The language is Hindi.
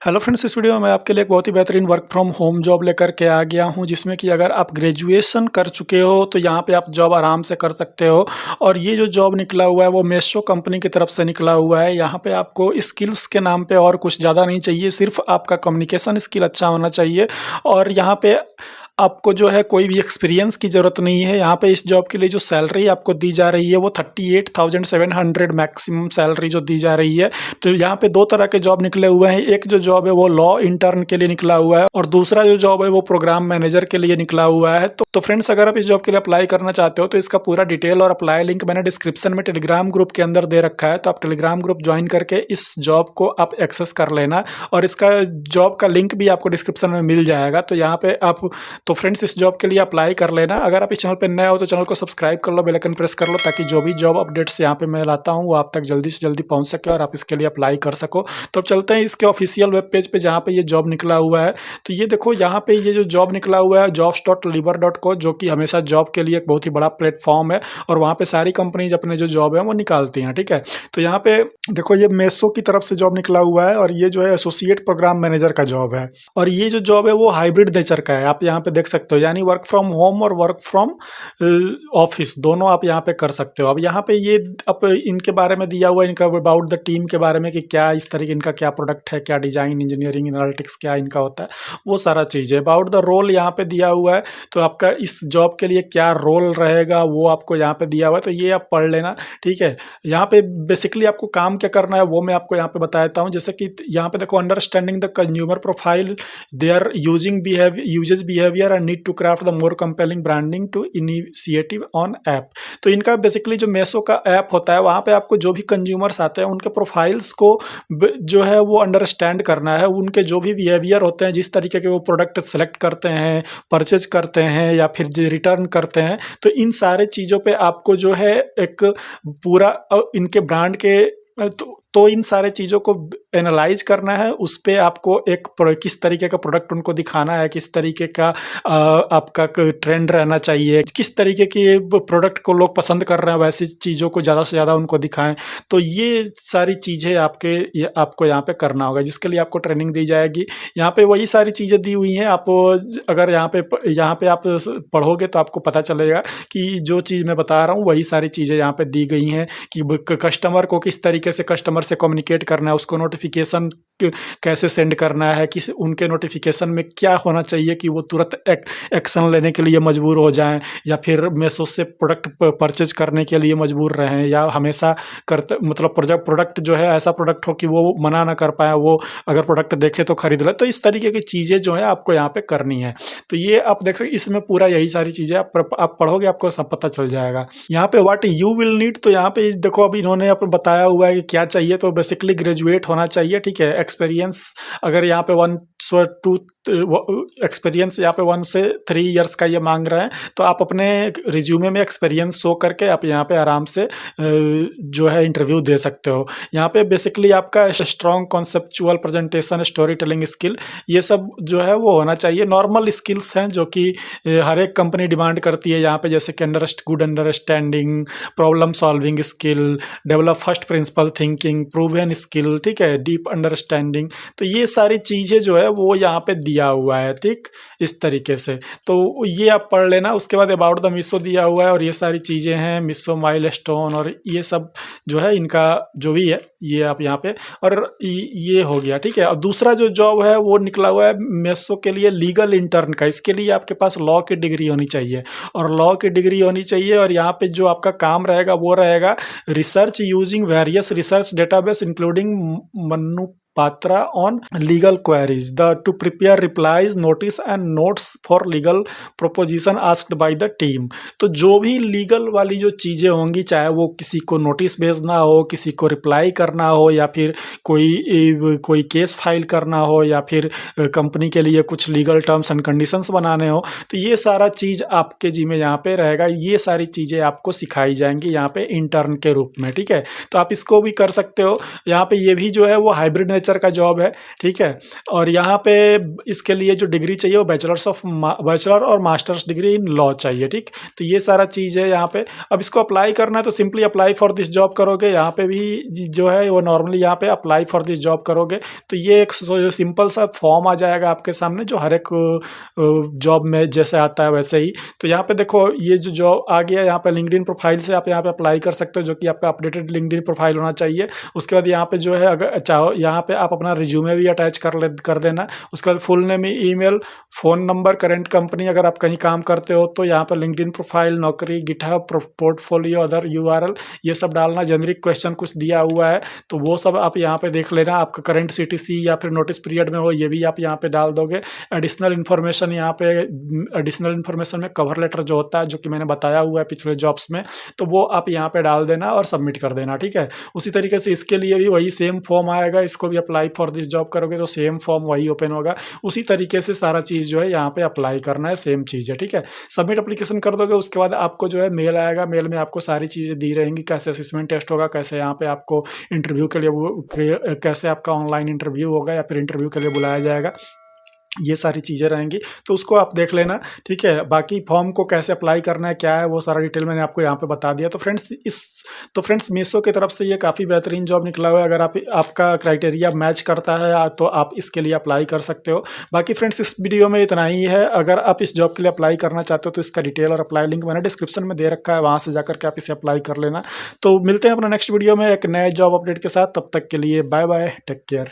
हेलो फ्रेंड्स, इस वीडियो में मैं आपके लिए एक बहुत ही बेहतरीन वर्क फ्रॉम होम जॉब लेकर के आ गया हूं, जिसमें कि अगर आप ग्रेजुएशन कर चुके हो तो यहां पे आप जॉब आराम से कर सकते हो। और ये जो जॉब निकला हुआ है वो मेसो कंपनी की तरफ से निकला हुआ है। यहां पे आपको स्किल्स के नाम पे और कुछ ज़्यादा नहीं चाहिए, सिर्फ आपका कम्युनिकेशन स्किल अच्छा होना चाहिए। और यहाँ पे आपको जो है कोई भी एक्सपीरियंस की ज़रूरत नहीं है। यहाँ पे इस जॉब के लिए जो सैलरी आपको दी जा रही है वो 38,700 मैक्सिमम सैलरी जो दी जा रही है। तो यहाँ पे दो तरह के जॉब निकले हुए हैं। एक जो जॉब है वो लॉ इंटर्न के लिए निकला हुआ है और दूसरा जो जॉब है वो प्रोग्राम मैनेजर के लिए निकला हुआ है। तो फ्रेंड्स, अगर आप इस जॉब के लिए अप्लाई करना चाहते हो तो इसका पूरा डिटेल और अप्लाई लिंक मैंने डिस्क्रिप्शन में टेलीग्राम ग्रुप के अंदर दे रखा है। तो आप टेलीग्राम ग्रुप ज्वाइन करके इस जॉब को आप एक्सेस कर लेना और इसका जॉब का लिंक भी आपको डिस्क्रिप्शन में मिल जाएगा। तो यहाँ पे आप तो फ्रेंड्स इस जॉब के लिए अप्लाई कर लेना। अगर आप इस चैनल पर नए हो तो चैनल को सब्सक्राइब कर लो, बेल आइकन प्रेस कर लो, ताकि जो भी जॉब अपडेट्स यहाँ पे मैं लाता हूँ वो आप तक जल्दी से जल्दी पहुँच सके और आप इसके लिए अप्लाई कर सको। तो अब चलते हैं इसके ऑफिशियल वेब पेज पे जहाँ पे ये जॉब निकला हुआ है। तो ये देखो, यहाँ पे ये जो जॉब निकला हुआ है jobs.liver.co, जो कि हमेशा जॉब के लिए एक बहुत ही बड़ा प्लेटफॉर्म है और वहाँ पे सारी कंपनीज अपने जो जॉब है वो निकालती हैं। ठीक है, तो यहाँ पे देखो ये मेसो की तरफ से जॉब निकला हुआ है और ये जो है एसोसिएट प्रोग्राम मैनेजर का जॉब है। और ये जो जॉब है वो हाइब्रिड नेचर का है, आप यहाँ पे देख सकते हो, यानी वर्क फ्रॉम होम और वर्क फ्रॉम ऑफिस दोनों आप यहाँ पे कर सकते हो। अब यहाँ पे ये अब इनके बारे में दिया हुआ है, इनका अबाउट द टीम के बारे में कि क्या इस तरीके इनका क्या प्रोडक्ट है, क्या डिजाइन इंजीनियरिंग एनालिटिक्स क्या इनका होता है, वो सारा चीज़ है। अबाउट द रोल यहाँ पे दिया हुआ है, तो आपका इस जॉब के लिए क्या रोल रहेगा वो आपको यहाँ पे दिया हुआ है, तो ये आप पढ़ लेना। ठीक है, यहाँ पे बेसिकली आपको काम क्या करना है वो मैं आपको यहाँ पे बता देता हूँ। जैसे कि यहाँ पे देखो, understanding the consumer profile, they are usages behaviour and need to craft the more compelling branding to initiative on app. तो इनका बेसिकली जो मेसो का ऐप होता है वहाँ पे आपको जो भी कंज्यूमर्स आते हैं उनके प्रोफाइल्स को जो है वो अंडरस्टैंड करना है, उनके जो भी बिहेवियर होते हैं, जिस तरीके के वो प्रोडक्ट सेलेक्ट करते हैं, परचेज करते हैं या फिर रिटर्न करते हैं, तो इन सारे चीज़ों पे आपको जो है एक पूरा इनके ब्रांड के तो इन सारे चीज़ों को एनालाइज करना है। उस पे आपको एक किस तरीके का प्रोडक्ट उनको दिखाना है, किस तरीके का आपका ट्रेंड रहना चाहिए, किस तरीके के प्रोडक्ट को लोग पसंद कर रहे हैं, वैसी चीज़ों को ज़्यादा से ज़्यादा उनको दिखाएं। तो ये सारी चीज़ें आपको यहाँ पे करना होगा, जिसके लिए आपको ट्रेनिंग दी जाएगी। यहाँ पे वही सारी चीज़ें दी हुई हैं। आप अगर यहाँ पे आप पढ़ोगे तो आपको पता चलेगा कि जो चीज़ मैं बता रहा हूँ वही सारी चीज़ें यहाँ पे दी गई हैं कि कस्टमर को किस तरीके से कस्टमर से कम्युनिकेट करना है, उसको नोटिफिकेशन कैसे सेंड करना है, किस उनके नोटिफिकेशन में क्या होना चाहिए कि वो तुरंत एक्शन लेने के लिए मजबूर हो जाएं, या फिर मेसो से प्रोडक्ट परचेज करने के लिए मजबूर रहें, या हमेशा करते मतलब प्रोडक्ट जो है ऐसा प्रोडक्ट हो कि वो मना ना कर पाए, वो अगर प्रोडक्ट देखे तो खरीद ले। तो इस तरीके की चीज़ें जो है आपको यहाँ पे करनी है। तो ये आप देख सकते, इसमें पूरा यही सारी चीज़ें आप पढ़ोगे आपको सब पता चल जाएगा। यहाँ पे व्हाट यू विल नीड, तो यहाँ पे देखो अब इन्होंने आपको बताया हुआ है कि क्या चाहिए। तो बेसिकली ग्रेजुएट होना चाहिए। ठीक है, एक्सपीरियंस अगर यहाँ पे 1 से 2 एक्सपीरियंस यहाँ पे 1 से 3 इयर्स का ये मांग रहे हैं, तो आप अपने रिज्यूमे में एक्सपीरियंस शो करके आप यहाँ पे आराम से जो है इंटरव्यू दे सकते हो। यहाँ पे बेसिकली आपका strong conceptual presentation, story telling skill, ये सब जो है वो होना चाहिए। नॉर्मल स्किल्स हैं जो कि हर एक कंपनी डिमांड करती है यहाँ पे, जैसे कि good understanding, problem solving skill, develop first principle thinking, proven skill, ठीक है, डीप अंडरस्टैंडिंग। तो ये सारी चीज़ें जो है वो यहाँ पे दिया हुआ है। ठीक, इस तरीके से तो ये आप पढ़ लेना। उसके बाद अबाउट द मिसो दिया हुआ है और ये सारी चीज़ें हैं, मिसो माइलस्टोन और ये सब जो है इनका जो भी है ये आप यहाँ पे, और ये हो गया। ठीक है, और दूसरा जो जॉब है वो निकला हुआ है मेसो के लिए लीगल इंटर्न का। इसके लिए आपके पास लॉ की डिग्री होनी चाहिए और लॉ की डिग्री होनी चाहिए। और यहाँ पे जो आपका काम रहेगा वो रहेगा research using various research database including Patra on legal queries, to prepare replies, notice and notes for legal proposition asked by the team। तो जो भी लीगल वाली जो चीज़ें होंगी, चाहे वो किसी को नोटिस भेजना हो, किसी को रिप्लाई करना हो, या फिर कोई केस फाइल करना हो, या फिर कंपनी के लिए कुछ लीगल टर्म्स एंड कंडीशंस बनाने हो, तो ये सारा चीज़ आपके जिम्मे यहाँ पे रहेगा। ये सारी चीज़ें आपको सिखाई जाएंगी यहाँ पे इंटर्न के रूप में। ठीक है, तो आप इसको भी कर सकते हो। यहाँ पे ये भी जो है वो हाइब्रिड नेचर का जॉब है, ठीक है। और यहाँ पे इसके लिए जो डिग्री चाहिए वो बैचलर और मास्टर्स डिग्री इन लॉ चाहिए, ठीक। तो ये सारा चीज़ है यहाँ पे। अब इसको अप्लाई करना है तो simply apply for this job करोगे, यहाँ पे भी जो है वो नॉर्मली यहाँ पे अप्लाई फॉर दिस जॉब करोगे तो ये एक सिंपल सा फॉर्म आ जाएगा आपके सामने, जो हर एक जॉब में जैसे आता है वैसे ही। तो यहाँ पे देखो ये जो जॉब आ गया, यहाँ पे लिंक्डइन प्रोफाइल से आप यहाँ पे अप्लाई कर सकते हो, जो कि आपका अपडेटेड लिंक्डइन प्रोफाइल होना चाहिए। उसके बाद यहाँ पे जो है अगर चाहो यहाँ पे आप अपना रिज्यूमे भी अटैच कर देना। उसके बाद full name, email, phone number, current company अगर आप कहीं काम करते हो तो यहाँ पर लिंक्डइन प्रोफाइल, नौकरी, गिटहब, पोर्टफोलियो, अदर यूआरएल ये सब डालना। जेनरिक क्वेश्चन कुछ दिया हुआ है तो वो सब आप यहाँ पे देख लेना। आपका करंट सीटीसी या फिर नोटिस पीरियड में हो ये भी आप यहाँ पे डाल दोगे। एडिशनल इन्फॉर्मेशन यहाँ पे एडिशनल इन्फॉर्मेशन में कवर लेटर जो होता है, जो कि मैंने बताया हुआ है पिछले जॉब्स में, तो वो आप यहाँ पे डाल देना और सबमिट कर देना, ठीक है। उसी तरीके से इसके लिए भी वही सेम फॉर्म आएगा, इसको भी अप्लाई फॉर दिस जॉब करोगे तो सेम फॉर्म वही ओपन होगा। उसी तरीके से सारा चीज़ जो है यहाँ पे अप्लाई करना है, सेम चीज़ है, ठीक है। सबमिट एप्लीकेशन कर दोगे, उसके बाद आपको जो है मेल आएगा। मेल में आपको सारी चीज़ें दी रहेंगी, कैसे असेसमेंट टेस्ट होगा, कैसे यहाँ पे आपको इंटरव्यू के लिए कैसे आपका ऑनलाइन इंटरव्यू होगा या फिर इंटरव्यू के लिए बुलाया जाएगा, ये सारी चीज़ें रहेंगी। तो उसको आप देख लेना, ठीक है। बाकी फॉर्म को कैसे अप्लाई करना है, क्या है, वो सारा डिटेल मैंने आपको यहाँ पे बता दिया। तो फ्रेंड्स मीशो की तरफ से ये काफ़ी बेहतरीन जॉब निकला हुआ है। अगर आपका क्राइटेरिया मैच करता है तो आप इसके लिए अप्लाई कर सकते हो। बाकी फ्रेंड्स इस वीडियो में इतना ही है। अगर आप इस जॉब के लिए अप्लाई करना चाहते हो तो इसका डिटेल और अप्लाई लिंक मैंने डिस्क्रिप्शन में दे रखा है, वहाँ से जाकर के आप इसे अप्लाई कर लेना। तो मिलते हैं अपना नेक्स्ट वीडियो में एक नए जॉब अपडेट के साथ। तब तक के लिए बाय बाय, टेक केयर।